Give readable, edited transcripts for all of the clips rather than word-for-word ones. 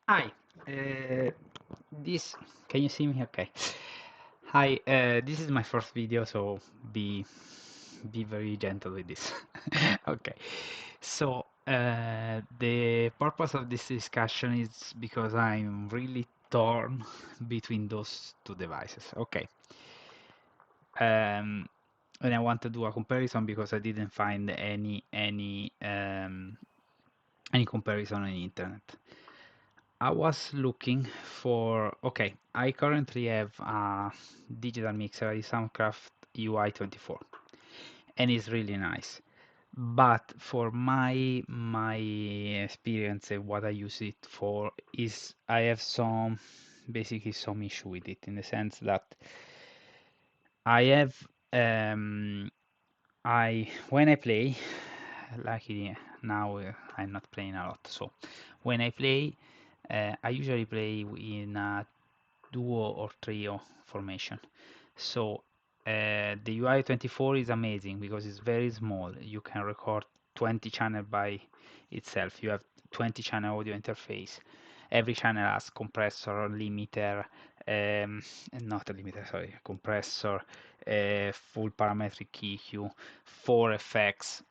Hi, this can you see me? Okay. Hi, this is my first video, so be very gentle with this. Okay. So the purpose of this discussion is because I'm really torn between those two devices. Okay. Um, and I want to do a comparison because I didn't find any comparison on the internet. I was looking for, okay, I currently have a digital mixer, a Soundcraft UI 24, and it's really nice. But for my experience and what I use it for is I have basically some issue with it in the sense that I have when I play, luckily now I'm not playing a lot, so when I play, I usually play in a duo or trio formation. So the UI 24 is amazing because it's very small. You can record 20 channel by itself. You have 20 channel audio interface. Every channel has compressor, limiter, not a limiter, sorry, compressor, full parametric EQ, 4 effects.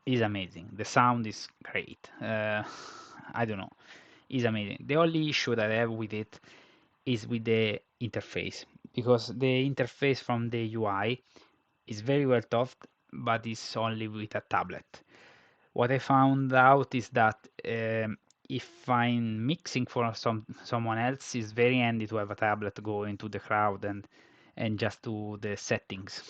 Is amazing. The sound is great. I don't know. Is amazing. The only issue that I have with it is with the interface because the interface from the UI is very well thought, but it's only with a tablet. What I found out is that if I'm mixing for someone else, it's very handy to have a tablet go into the crowd and just do the settings.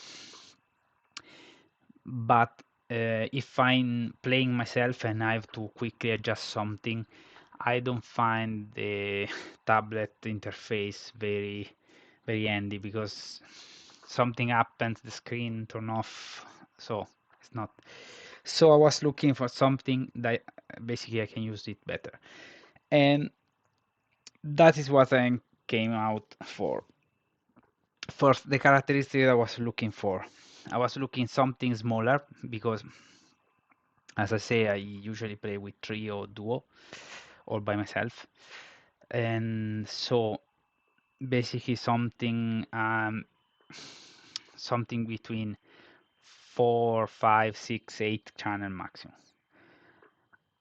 But if I'm playing myself and I have to quickly adjust something, I don't find the tablet interface very handy because something happens, the screen turn off, so it's not. So I was looking for something that basically I can use it better, and that is what I came out for. First, the characteristic I was looking for. I was looking something smaller because, as I say, I usually play with trio or duo or by myself, and so basically something between 4, 5, 6, 8 channel maximum.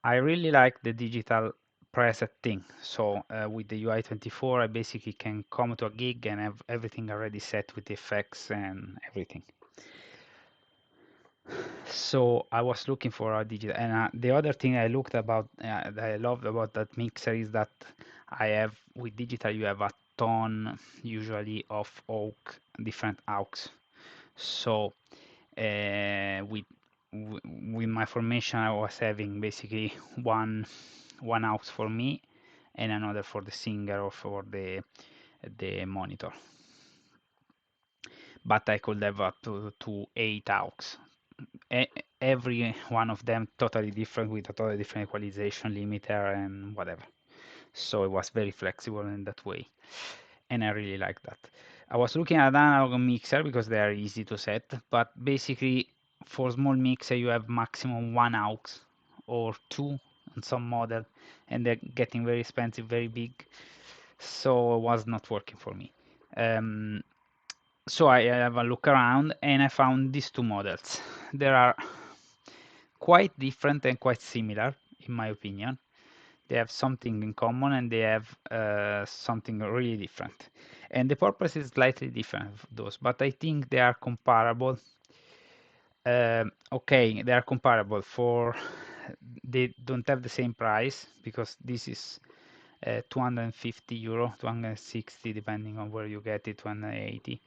I really like the digital preset thing. So with the UI 24, I basically can come to a gig and have everything already set with the effects and everything. So I was looking for a digital, and the other thing I looked about that I loved about that mixer is that I have with digital you have a ton usually of different aux. So with with my formation, I was having basically one aux for me and another for the singer or for the monitor. But I could have up to 8 aux. Every one of them totally different with a totally different equalization limiter and whatever. So it was very flexible in that way, and I really like that. I was looking at analog mixer because they are easy to set, but basically for small mixer you have maximum one aux or two on some model, and they're getting very expensive, very big, so it was not working for me. So I have a look around and I found these two models. They are quite different and quite similar in my opinion. They have something in common and they have something really different. And the purpose is slightly different of those, but I think they are comparable. Okay, they are comparable for they don't have the same price because this is 250 euro, 260 depending on where you get it, 280.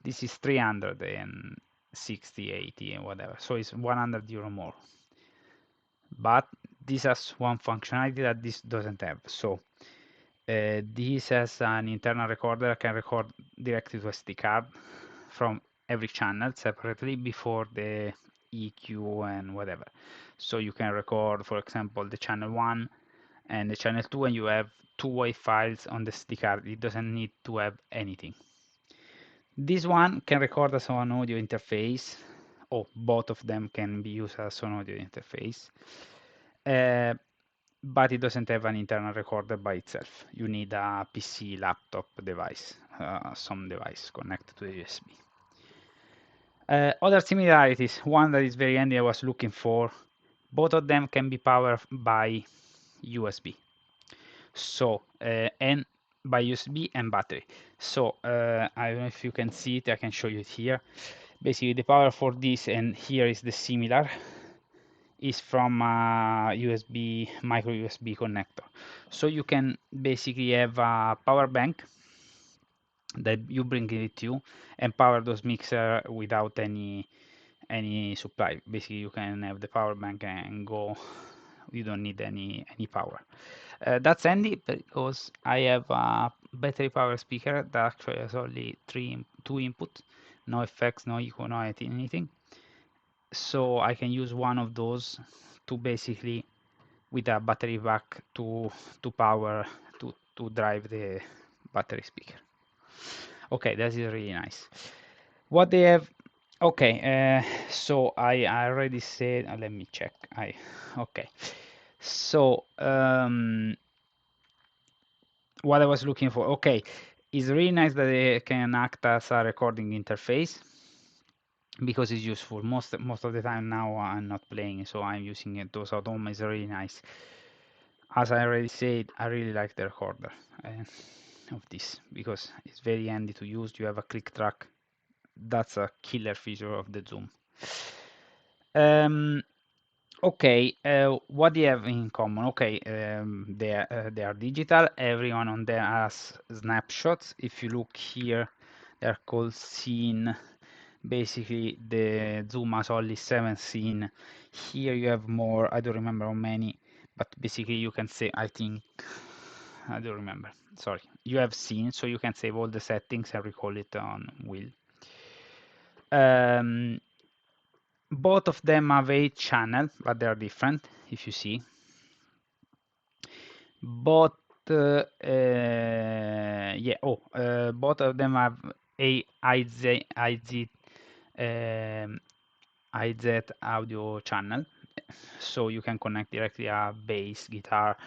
This is 360, 80 and whatever. So it's 100 euro more. But this has one functionality that this doesn't have. So this has an internal recorder that can record directly to SD card from every channel separately before the EQ and whatever. So you can record, for example, the channel 1 and the channel 2 and you have two WAV files on the SD card. It doesn't need to have anything. This one can record as an audio interface, or both of them can be used as an audio interface. Uh, but it doesn't have an internal recorder by itself. You need a PC, laptop device, some device connected to the USB. Other similarities, one that is very handy I was looking for, both of them can be powered by USB. So, and by USB and battery. So, I don't know if you can see it, I can show you it here. Basically, the power for this, and here is the similar, is from a USB, micro USB connector. So you can basically have a power bank that you bring with you and power those mixer without any supply. Basically, you can have the power bank and go. You don't need any power. That's handy because I have a battery power speaker that actually has only two input, no effects, no echo, no anything. So I can use one of those to basically with a battery pack to power to drive the battery speaker. Okay, that is really nice. What they have, okay, so I already said, let me check. Okay, so what I was looking for, okay, it's really nice that they can act as a recording interface because it's useful. Most of the time now I'm not playing, so I'm using it. Those at home is really nice. As I already said, I really like the recorder of this because it's very handy to use. You have a click track. That's a killer feature of the Zoom. Okay, what do you have in common? Okay, they are digital. Everyone on there has snapshots. If you look here, they're called scene. Basically, the Zoom has only 7 scene. Here you have more. I don't remember how many, but basically you can say, I think, I don't remember. Sorry, you have scene, so you can save all the settings and recall it on wheel. Both of them have 8 channel, but they are different, if you see. Both, both of them have a IZ audio channel, so you can connect directly a bass, guitar.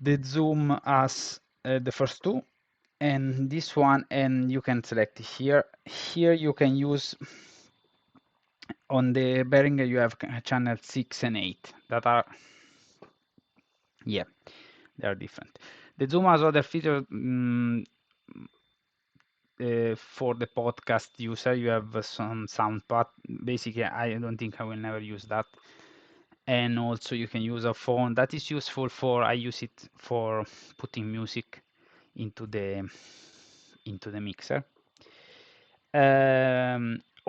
The Zoom has the first two, and this one, and you can select here. Here you can use on the Behringer you have channel 6 and 8 that are, yeah, they are different. The Zoom has other features for the podcast user. You have some sound part. Basically, I don't think I will never use that. And also you can use a phone. That is useful for, I use it for putting music into the mixer.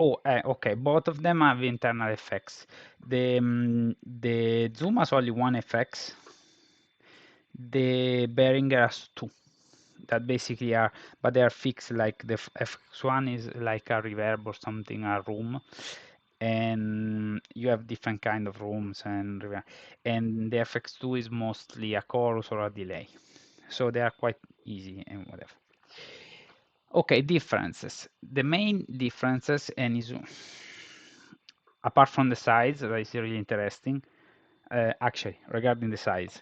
Okay, both of them have internal effects. The Zoom has only one effects. The Behringer has two that basically are, but they are fixed. Like the FX1 is like a reverb or something, a room, and you have different kind of rooms and the FX2 is mostly a chorus or a delay. So they are quite easy and whatever. Okay, differences. The main differences, and is apart from the size, that is really interesting. Actually, regarding the size,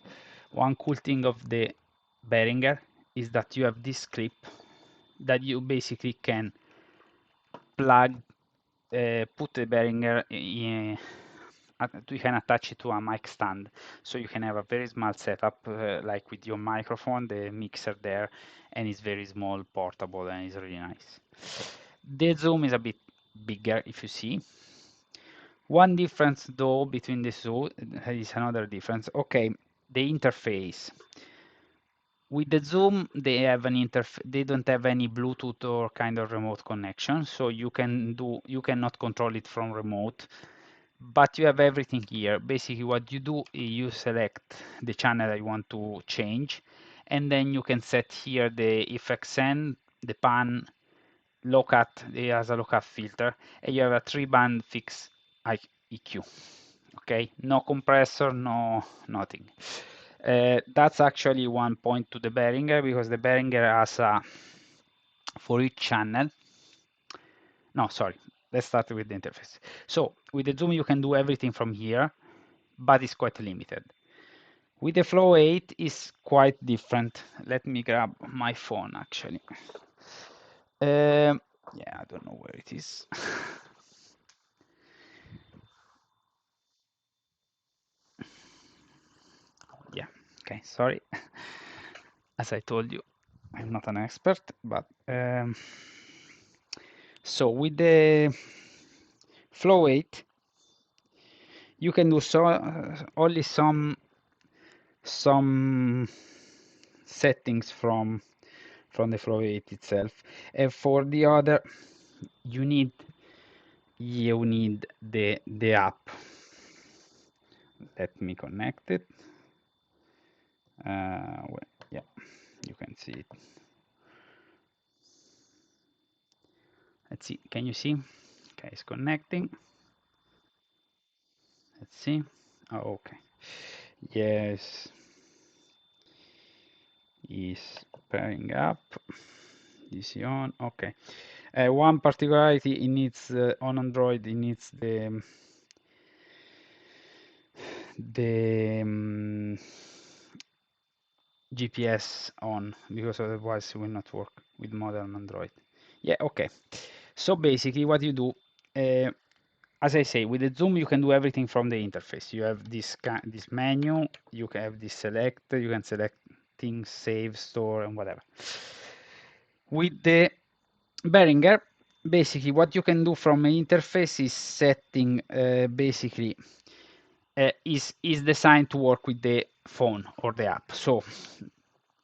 one cool thing of the Behringer is that you have this clip that you basically can plug, put the Behringer in, you can attach it to a mic stand, so you can have a very small setup, like with your microphone, the mixer there, and it's very small, portable, and it's really nice. The Zoom is a bit bigger, if you see. One difference though between the two is another difference. Okay, the interface. With the Zoom, they have an interface. They don't have any Bluetooth or kind of remote connection, so you cannot control it from remote. But you have everything here. Basically, what you do is you select the channel you want to change, and then you can set here the FXN, the pan, low cut. It has a low cut filter, and you have a 3-band fixed EQ. Okay, no compressor, no nothing. That's actually one point to the Behringer, because the Behringer has a, for each channel. No, sorry. Let's start with the interface. So with the Zoom, you can do everything from here, but it's quite limited. With the Flow 8 is quite different. Let me grab my phone actually. Yeah, I don't know where it is. Yeah, okay, sorry. As I told you, I'm not an expert, but so with the Flow 8, you can do only some settings from the Flow 8 itself. And for the other, you need the app. Let me connect it. Well, yeah, you can see it. Let's see. Can you see? Okay, it's connecting. Let's see. Oh, okay. Yes, is pairing up. DC on. Okay. One particularity, it needs on Android, it needs the GPS on, because otherwise it will not work with modern Android. Yeah, okay. So basically what you do, as I say, with the zoom you can do everything from the interface. You have this menu, you can have this select, you can select things, save, store, and whatever. With the Behringer, basically what you can do from an interface is setting basically is designed to work with the phone or the app. So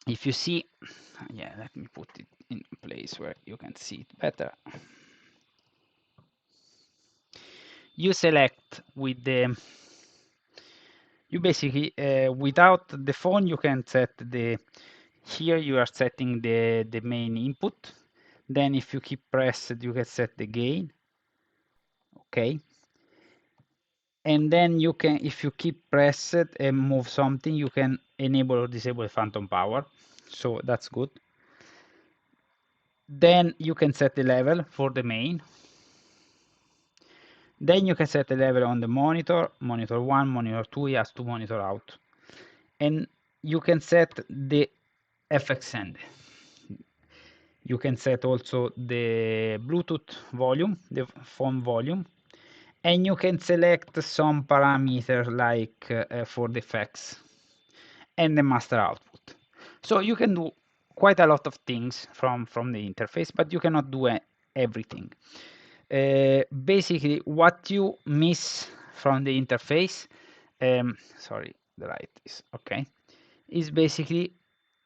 if you see, yeah, let me put it in a place where you can see it better. You select with the, you basically, without the phone, you can set here you are setting the main input. Then if you keep pressed, you can set the gain. Okay. And then you can, if you keep pressed and move something, you can enable or disable phantom power. So that's good. Then you can set the level for the main. Then you can set the level on the monitor 1, monitor 2, yes, to monitor out. And you can set the FX send. You can set also the Bluetooth volume, the phone volume, and you can select some parameters like for the effects and the master output. So you can do quite a lot of things from the interface, but you cannot do everything. Basically, what you miss from the interface, sorry, the light is okay, is basically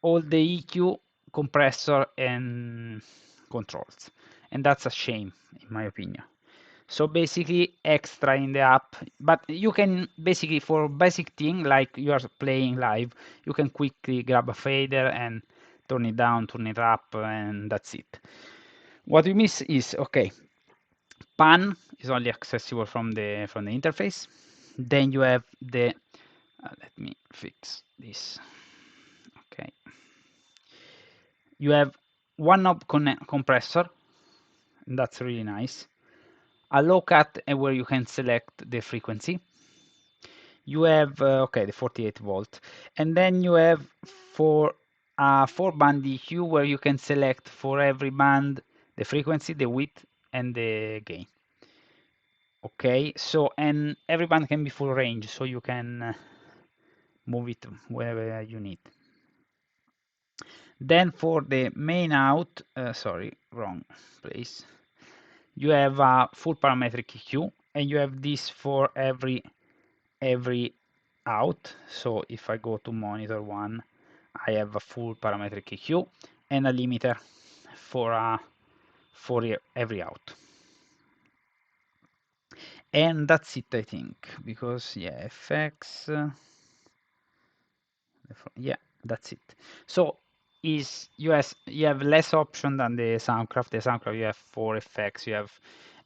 all the EQ, compressor, and controls. And that's a shame, in my opinion. So basically extra in the app, but you can basically for basic thing like you are playing live, you can quickly grab a fader and turn it down, turn it up, and that's it. What you miss is, okay, pan is only accessible from the interface. Then you have the, let me fix this. Okay. You have one knob compressor, and that's really nice. A low cut where you can select the frequency. You have okay, the 48 volt, and then you have for a 4-band EQ where you can select for every band the frequency, the width, and the gain. Okay, so and every band can be full range, so you can move it wherever you need. Then for the main out, sorry, wrong place. You have a full parametric EQ, and you have this for every out. So if I go to monitor 1, I have a full parametric EQ and a limiter for every out. And that's it, I think, because yeah, effects. Yeah, that's it. So you have less option than the Soundcraft. The Soundcraft you have 4 effects. You have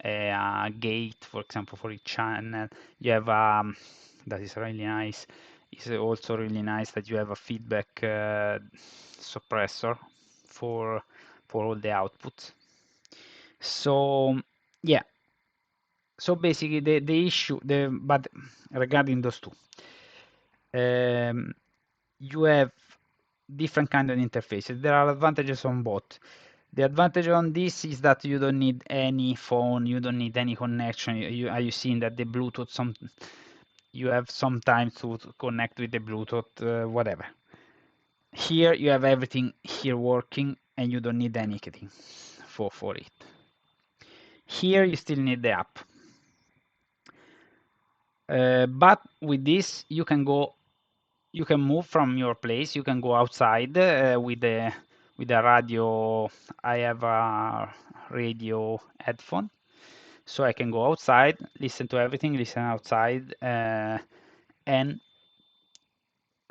a gate, for example, for each channel. You have that is really nice. It's also really nice that you have a feedback suppressor for all the outputs. So yeah. So basically the issue but regarding those two. you have different kind of interfaces. There are advantages on both. The advantage on this is that you don't need any phone, you don't need any connection. Are you seeing that the Bluetooth, you have some time to connect with the Bluetooth, whatever. Here you have everything here working and you don't need anything for it. Here you still need the app. But with this you can move from your place, you can go outside with a radio. I have a radio headphone, so I can go outside, listen to everything, listen outside, and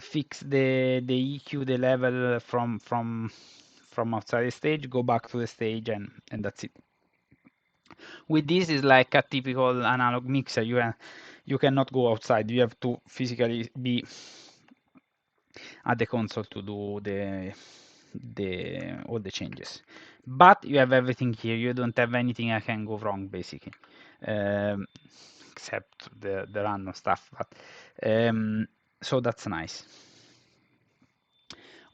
fix the EQ, the level from outside the stage, go back to the stage, and that's it. With this is like a typical analog mixer. You cannot go outside. You have to physically be at the console to do all the changes. But you have everything here. You don't have anything that can go wrong basically, um, except the random stuff. But so that's nice.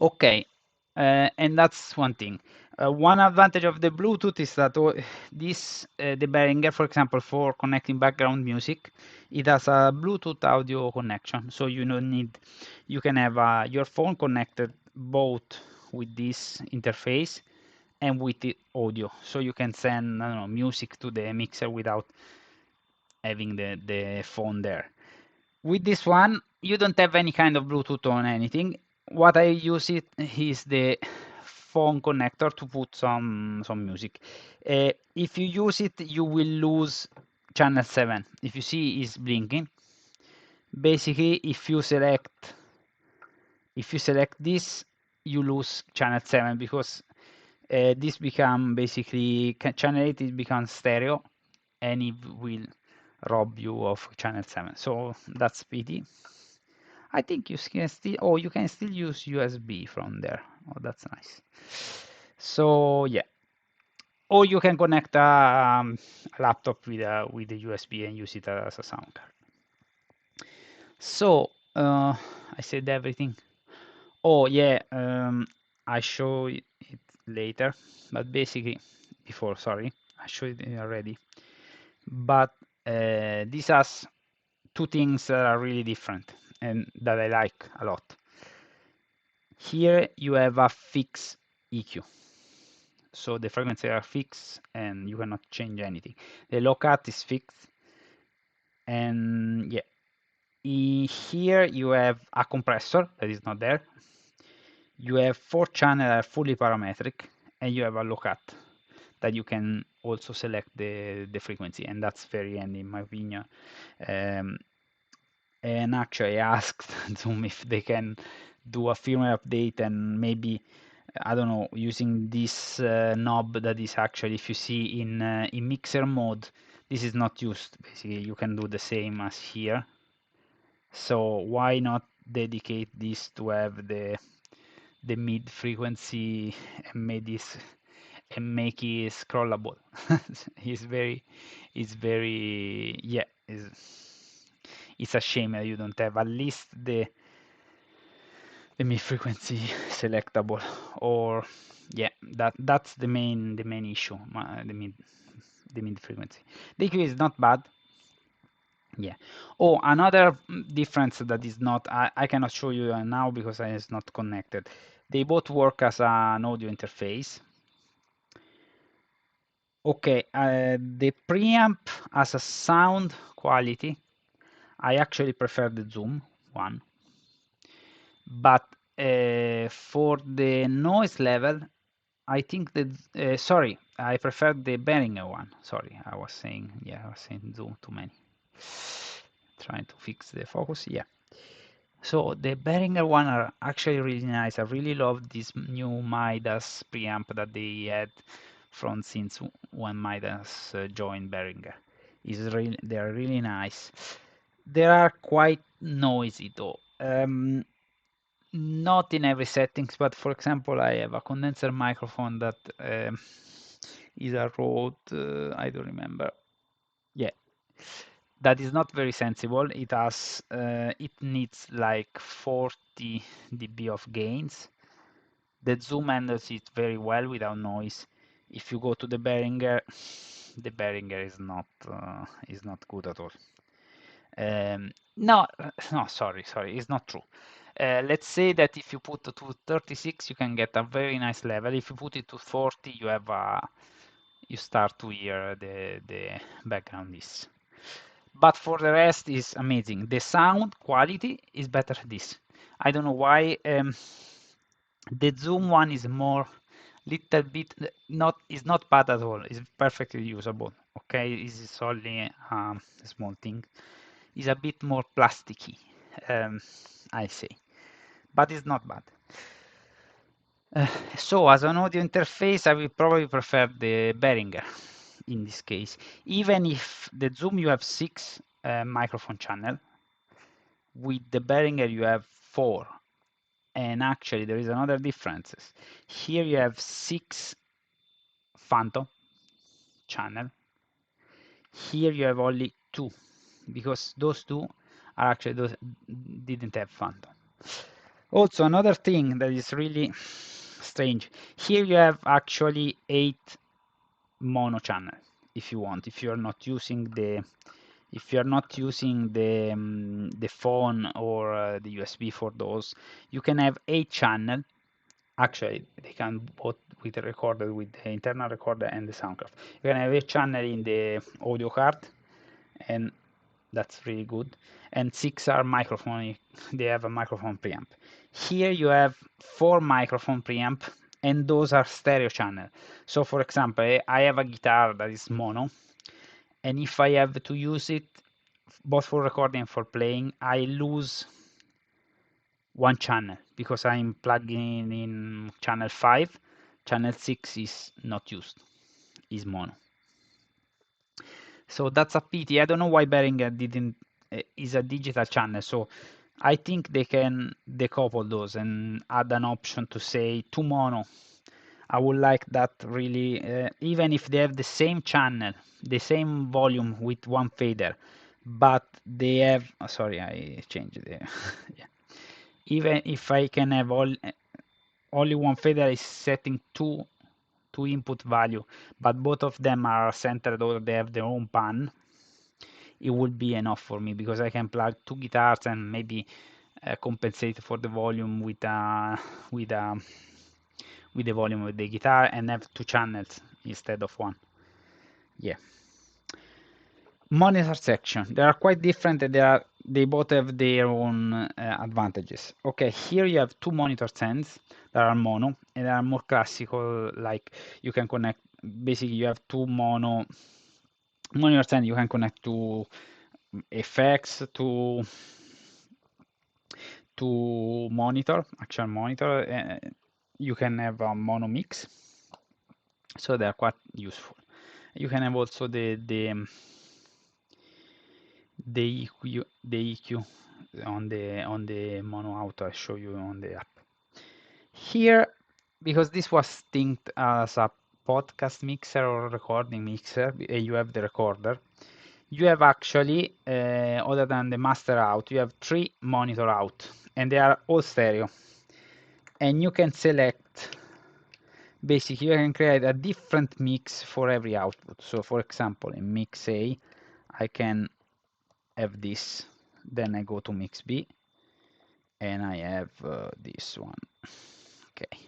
Okay, and that's one thing. One advantage of the Bluetooth is that the Behringer, for example, for connecting background music, it has a Bluetooth audio connection. So you don't need, you can have your phone connected both with this interface and with the audio. So you can send, I don't know, music to the mixer without having the phone there. With this one, you don't have any kind of Bluetooth on anything. What I use it is the phone connector to put some music. If you use it, you will lose channel 7. If you see it's blinking, basically if you select this, you lose channel 7 because this become basically channel 8 it becomes stereo and it will rob you of channel 7. So that's pity. I think you can still, oh, you can still use USB from there. Oh, that's nice. So yeah, or you can connect a laptop with the USB and use it as a sound card. So I said everything. Oh yeah, I show it later, but basically before, sorry, I showed it already. But this has two things that are really different and that I like a lot. Here you have a fixed EQ. So the frequencies are fixed and you cannot change anything. The low cut is fixed. And yeah, here you have a compressor that is not there. You have 4 channels that are fully parametric, and you have a low cut that you can also select the frequency, and that's very handy in my opinion. And actually I asked Zoom if they can do a firmware update and maybe, I don't know, using this knob that is actually, if you see in mixer mode, this is not used. Basically, you can do the same as here. So why not dedicate this to have the mid frequency and make this and make it scrollable? It's very, yeah, it's a shame that you don't have at least the mid frequency selectable, or yeah, that's the main issue. The mid frequency. The EQ is not bad. Yeah. Oh, another difference that is not, I cannot show you now because it's not connected. They both work as an audio interface. Okay, the preamp as a sound quality, I actually prefer the Zoom one. But for the noise level, I think that, sorry, I prefer the Behringer one. Sorry, I was saying Zoom too many. Trying to fix the focus, yeah. So the Behringer one are actually really nice. I really love this new Midas preamp that they had from since when Midas joined Behringer. They are really nice. They are quite noisy though. Not in every settings, but for example, I have a condenser microphone that is a Rode, I don't remember. Yeah, that is not very sensible. It has it needs like 40 dB of gains. The zoom handles it very well without noise. If you go to the Behringer, the Behringer is not good at all. No, no, sorry, it's not true. Let's say that if you put to 36, you can get a very nice level. If you put it to 40, you start to hear the background is. But for the rest, is amazing. The sound quality is better this. I don't know why. The zoom one is more little bit not is not bad at all. It's perfectly usable. Okay, it's only a small thing. It's a bit more plasticky, I say, but it's not bad. So as an audio interface, I will probably prefer the Behringer in this case. Even if the Zoom you have 6 microphone channel, with the Behringer you have 4. And actually there is another difference. Here you have 6 phantom channel. Here you have only 2, because those 2 are actually those didn't have phantom. Also, another thing that is really strange. Here you have actually 8 mono channel if you want. If you're not using the the phone or the USB for those, you can have 8 channel. Actually, they can both with the recorder, with the internal recorder and the sound card. You can have a channel in the audio card, and that's really good. And 6 are microphone. They have a microphone preamp. Here you have 4 microphone preamp, and those are stereo channel. So for example, I have a guitar that is mono, and if I have to use it both for recording and for playing, I lose one channel because I'm plugging in channel 5. Channel 6 is not used, is mono. So that's a pity. I don't know why Behringer didn't is a digital channel. So I think they can decouple those and add an option to say two mono. I would like that really, even if they have the same channel, the same volume with one fader, but they have, sorry, I changed it. Yeah. Even if I can have only one fader is setting two input value, but both of them are centered or they have their own pan, it would be enough for me because I can plug 2 guitars and maybe compensate for the volume with with the volume of the guitar and have 2 channels instead of 1. Yeah. Monitor section. They are quite different and they both have their own advantages. Okay, here you have 2 monitor stands that are mono and they are more classical, like you can connect, basically you have 2 mono monitor stands you can connect to effects, to monitor, actual monitor. You can have a mono mix, so they are quite useful. You can have also the EQ on the mono auto I show you on the app. Here, because this was synced as a podcast mixer or recording mixer, you have the recorder. You have actually, other than the master out, you have 3 monitor out, and they are all stereo. And you can select, basically, you can create a different mix for every output. So, for example, in mix A, I can have this, then I go to mix B, and I have this one. Okay.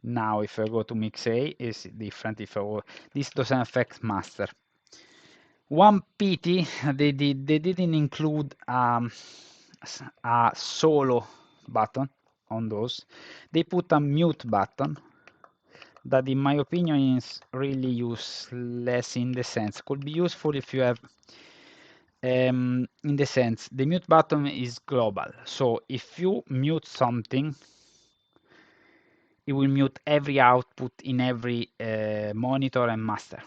Now, if I go to mix A, it's different. This doesn't affect master. One pity, they didn't include a solo button on those. They put a mute button that, in my opinion, is really useless in the sense. Could be useful if you have, in the sense, the mute button is global. So if you mute something, it will mute every output in every monitor and master,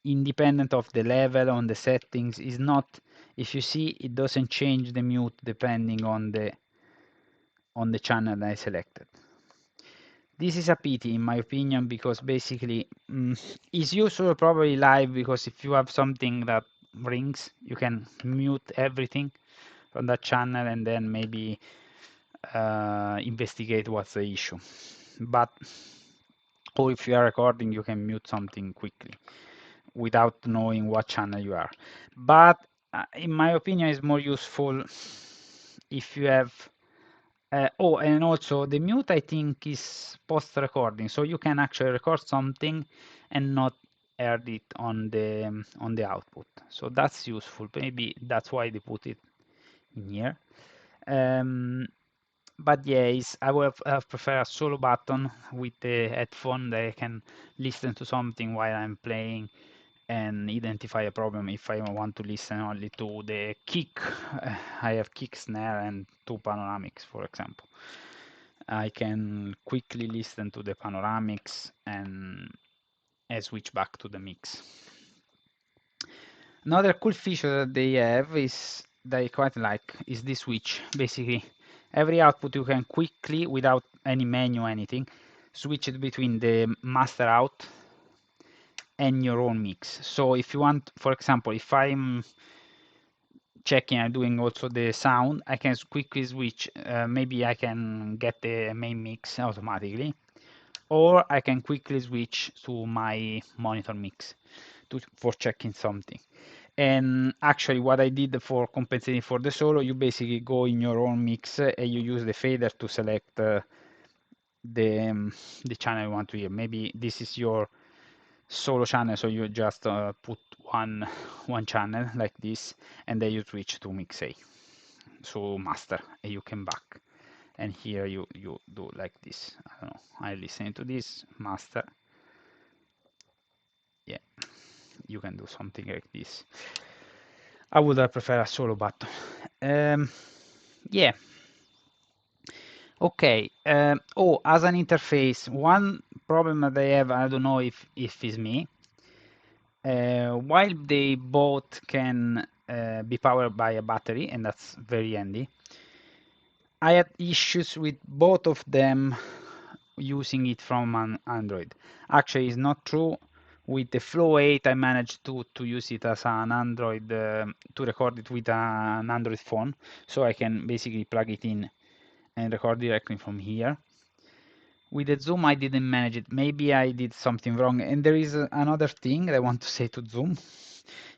independent of the level on the settings. Is not, if you see, it doesn't change the mute depending on the channel I selected. This is a pity in my opinion, because basically it's useful probably live, because if you have something that rings, you can mute everything from that channel and then maybe investigate what's the issue. But or if you are recording, you can mute something quickly without knowing what channel you are. But in my opinion, it's more useful if you have. Oh, and also the mute I think is post-recording, so you can actually record something and not add it on the output. So that's useful. Maybe that's why they put it in here. But yeah, I would have prefer a solo button with the headphone that I can listen to something while I'm playing and identify a problem if I want to listen only to the kick. I have kick, snare, and two panoramics, for example. I can quickly listen to the panoramics and switch back to the mix. Another cool feature that they have is that I quite like is this switch. Basically, every output you can quickly, without any menu or anything, switch it between the master out and your own mix. So if you want, for example, if I'm checking and doing also the sound, I can quickly switch. Maybe I can get the main mix automatically, or I can quickly switch to my monitor mix for checking something. And actually, what I did for compensating for the solo, you basically go in your own mix and you use the fader to select the channel you want to hear. Maybe this is your solo channel, so you just put one channel like this, and then you switch to mix A, so master, and you come back. And here you do like this. I don't know. I listen to this master. Yeah, you can do something like this. I would prefer a solo button. Yeah. Okay. Oh, as an interface, one problem that I have, I don't know if it's me. While they both can be powered by a battery, and that's very handy, I had issues with both of them using it from an Android. Actually, it's not true. With the Flow 8, I managed to use it as an Android, to record it with an Android phone. So I can basically plug it in and record directly from here. With the Zoom, I didn't manage it. Maybe I did something wrong. And there is another thing that I want to say to Zoom.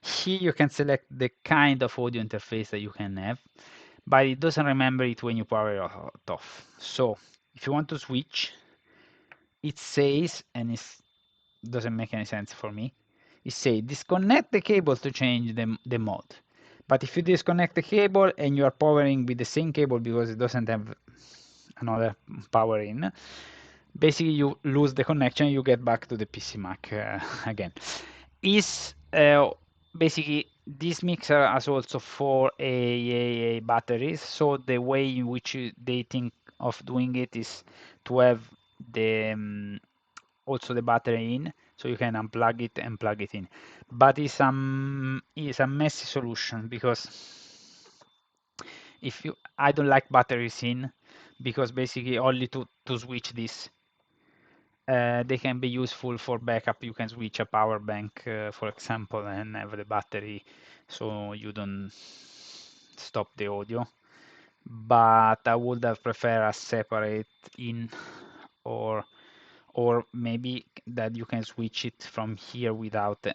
Here you can select the kind of audio interface that you can have, but it doesn't remember it when you power it off. So if you want to switch, it says, and it doesn't make any sense for me, it says disconnect the cable to change the mode. But if you disconnect the cable and you are powering with the same cable because it doesn't have another power in, basically you lose the connection, you get back to the PC Mac again. Is basically this mixer has also 4 AA batteries, so the way in which they think of doing it is to have the also the battery in, so you can unplug it and plug it in. But it's a messy solution because if you, I don't like batteries in, because basically only to switch this. They can be useful for backup. You can switch a power bank, for example, and have the battery so you don't stop the audio. But I would have preferred a separate in, or maybe that you can switch it from here without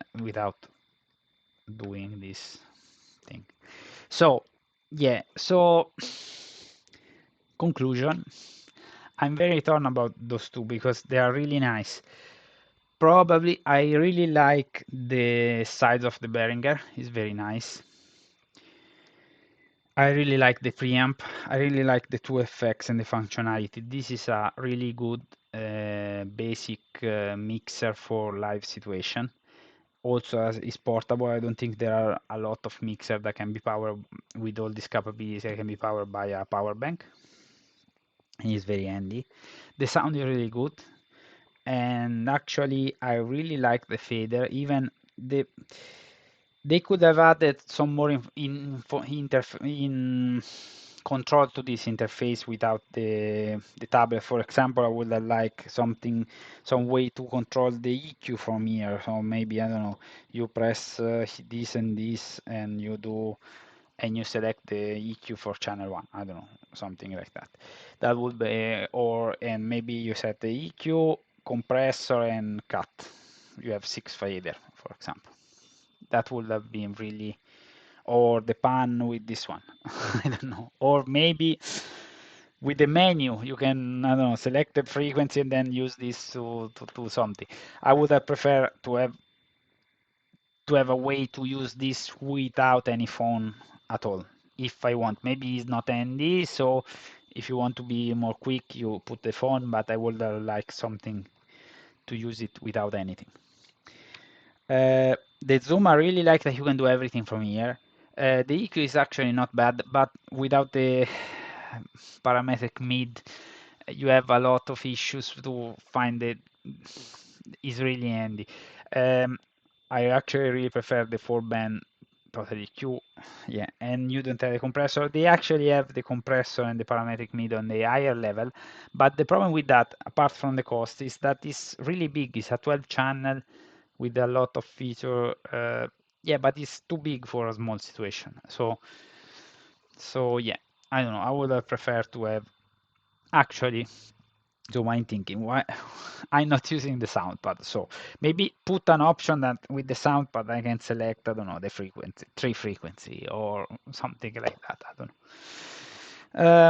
doing this thing. So yeah, so conclusion, I'm very torn about those two because they are really nice. Probably I really like the size of the Behringer, it's very nice. I really like the preamp. I really like the two effects and the functionality. This is a really good basic mixer for live situation. Also, as is portable, I don't think there are a lot of mixers that can be powered with all these capabilities that can be powered by a power bank. It's very handy. The sound is really good, and actually, I really like the fader. Even they could have added some more in control to this interface without the tablet. For example, I would like some way to control the EQ from here. So maybe, I don't know, you press this and this, and you select the EQ for channel 1. I don't know, something like that. That would be, and maybe you set the EQ, compressor, and cut. You have 6 fader, for example. That would have been really, or the pan with this one. I don't know. Or maybe with the menu, you can, I don't know, select the frequency and then use this to do something. I would have preferred to have a way to use this without any phone at all, if I want. Maybe it's not handy, so if you want to be more quick, you put the phone, but I would like something to use it without anything. The zoom, I really like that you can do everything from here. The EQ is actually not bad, but without the parametric mid, you have a lot of issues to find it. Is really handy. I actually really prefer the 4-band total EQ. Yeah, and you don't have the compressor. They actually have the compressor and the parametric mid on the higher level, but the problem with that, apart from the cost, is that it's really big. It's a 12 channel with a lot of feature. Yeah, but it's too big for a small situation. So yeah, I don't know. I would have preferred to have actually. So I'm thinking, why I'm not using the soundpad? So maybe put an option that with the soundpad I can select, I don't know, the frequency, 3 frequency or something like that. I don't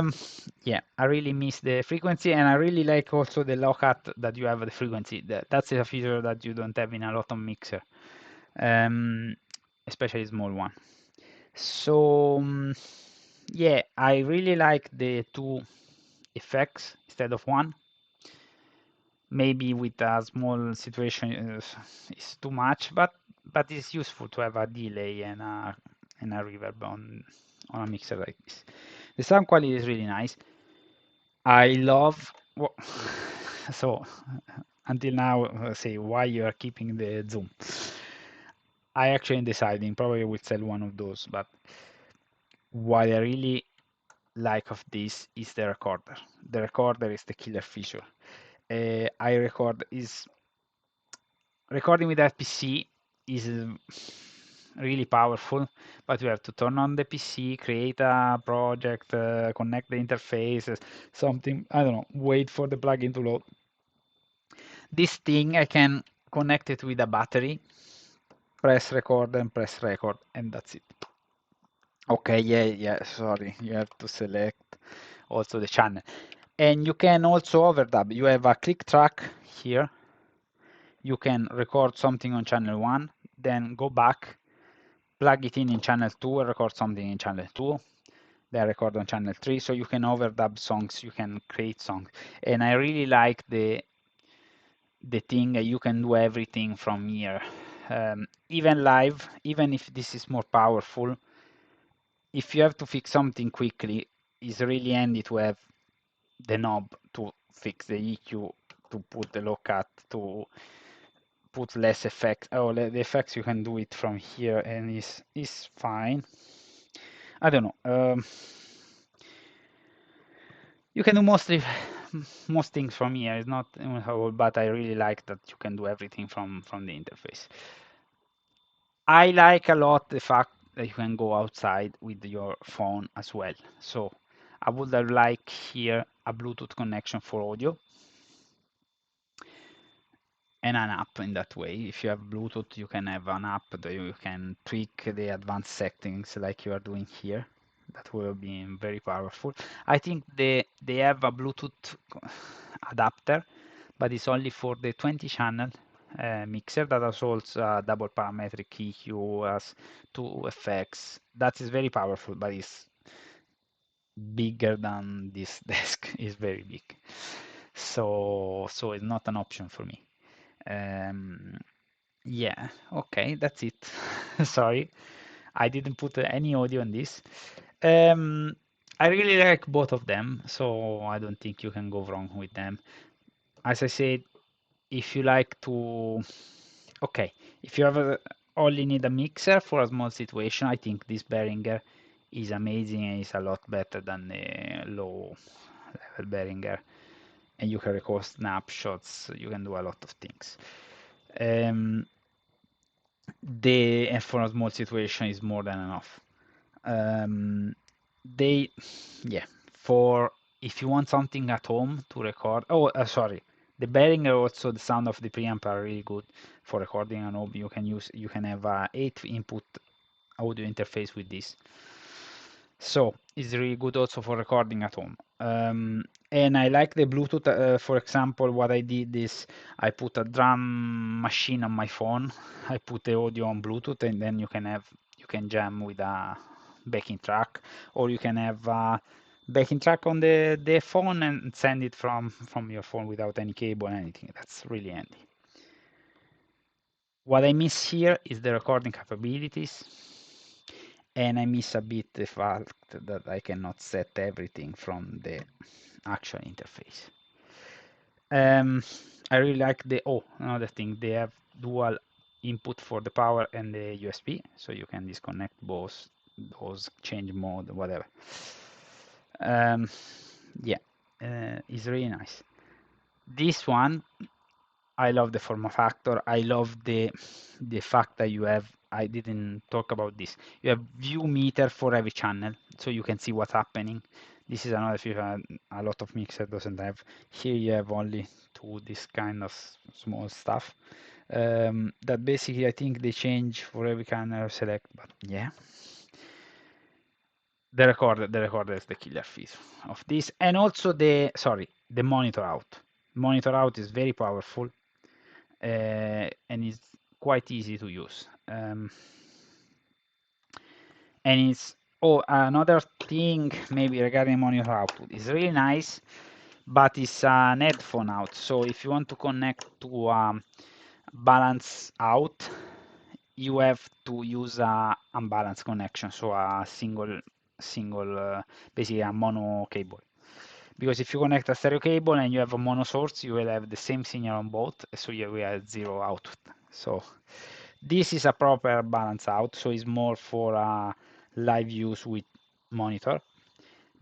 know. Yeah, I really miss the frequency, and I really like also the lockout that you have the frequency. That's a feature that you don't have in a lot of mixer, especially small one. So yeah, I really like the 2 effects instead of 1. Maybe with a small situation is too much, but it's useful to have a delay and a reverb on a mixer like this. The sound quality is really nice. I love so until now, say why you are keeping the zoom. I actually am deciding, probably will sell one of those, but what I really like of this is the recorder. The recorder is the killer feature. I record is recording with that PC is really powerful, but you have to turn on the PC, create a project, connect the interfaces, something, I don't know, wait for the plugin to load. This thing, I can connect it with a battery, press record and press record, and that's it. Okay, yeah, sorry, you have to select also the channel. And you can also overdub. You have a click track here. You can record something on channel 1, then go back, plug it in channel 2, and record something in channel 2, then record on channel 3. So you can overdub songs, you can create songs. And I really like the thing that you can do everything from here. Even live, even if this is more powerful, if you have to fix something quickly, it's really handy to have the knob to fix the EQ, to put the low cut, to put less effects. Oh, the effects you can do it from here, and is fine. I don't know. You can do most things from here. It's not but I really like that you can do everything from the interface. I like a lot the fact that you can go outside with your phone as well. So I would have like here a Bluetooth connection for audio and an app in that way. If you have Bluetooth, you can have an app that you can tweak the advanced settings like you are doing here. That will be very powerful. I think they have a Bluetooth adapter, but it's only for the 20 channel mixer that has also a double parametric EQ, has 2 effects. That is very powerful, but it's bigger than this desk. Is very big, so it's not an option for me. Yeah, okay, that's it. Sorry, I didn't put any audio on this. I really like both of them, so I don't think you can go wrong with them. As I said, if you like to, okay, if you only need a mixer for a small situation, I think this Behringer is amazing and is a lot better than the low level Behringer. And you can record snapshots, you can do a lot of things. Um, and for a small situation is more than enough. Um, they, yeah, for if you want something at home to record. Oh, sorry, the Behringer also the sound of the preamp are really good for recording at home. You can have a 8 input audio interface with this. So it's really good also for recording at home. And I like the Bluetooth. For example, what I did is I put a drum machine on my phone. I put the audio on Bluetooth, and then you can jam with a backing track, or you can have a backing track on the phone and send it from your phone without any cable or anything. That's really handy. What I miss here is the recording capabilities, and I miss a bit the fact that I cannot set everything from the actual interface. I really like another thing, they have dual input for the power and the USB, so you can disconnect both, those change mode, whatever. Yeah, it's really nice. This one, I love the form factor. I love the fact that you have, I didn't talk about this. You have view meter for every channel, so you can see what's happening. This is another feature a lot of mixer doesn't have. Here you have only two this kind of small stuff. That basically I think they change for every channel select, but yeah. The recorder is the killer feature of this, and also the monitor out. Monitor out is very powerful. And it's quite easy to use. And it's another thing maybe regarding monitor output. It's really nice, but it's an headphone out. So if you want to connect to balance out, you have to use a unbalanced connection, so a basically a mono cable. Because if you connect a stereo cable and you have a mono source, you will have the same signal on both, so you will have zero output. So this is a proper balance out, so it's more for live use with monitor.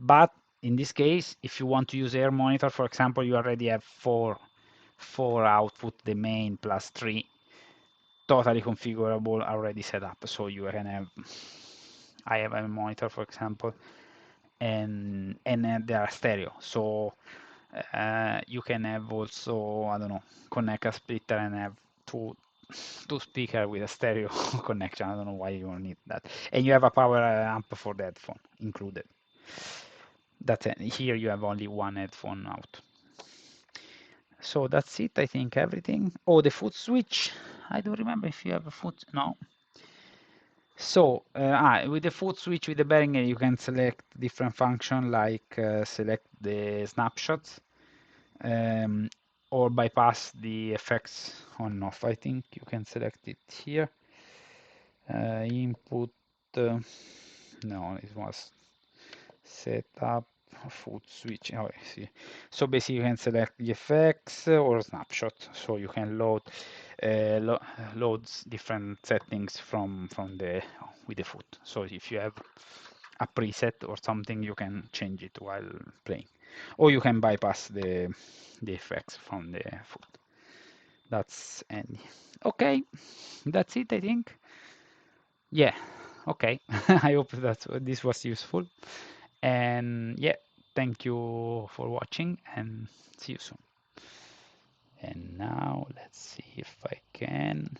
But in this case, if you want to use air monitor, for example, you already have four output, the main plus three, totally configurable, already set up. So you can have, I have a monitor, for example, and they are stereo. So you can have also, I don't know, connect a splitter and have two speaker with a stereo connection. I don't know why you need that. And you have a power amp for the headphone included. That's it. Here you have only one headphone out. So that's it, I think everything. Oh, the foot switch. I don't remember if you have a foot. No. So with the foot switch with the Behringer, you can select different function like select the snapshots um, or bypass the effects on and off. I think you can select it here. Input, no, it was set up foot switch. Oh, I see. So basically, you can select the effects or snapshot. So you can loads different settings from the with the foot. So if you have a preset or something, you can change it while playing, or you can bypass the effects from the foot. That's handy. Okay, that's it, I think. Yeah, okay. I hope that this was useful. And yeah, thank you for watching and see you soon. And now let's see if I can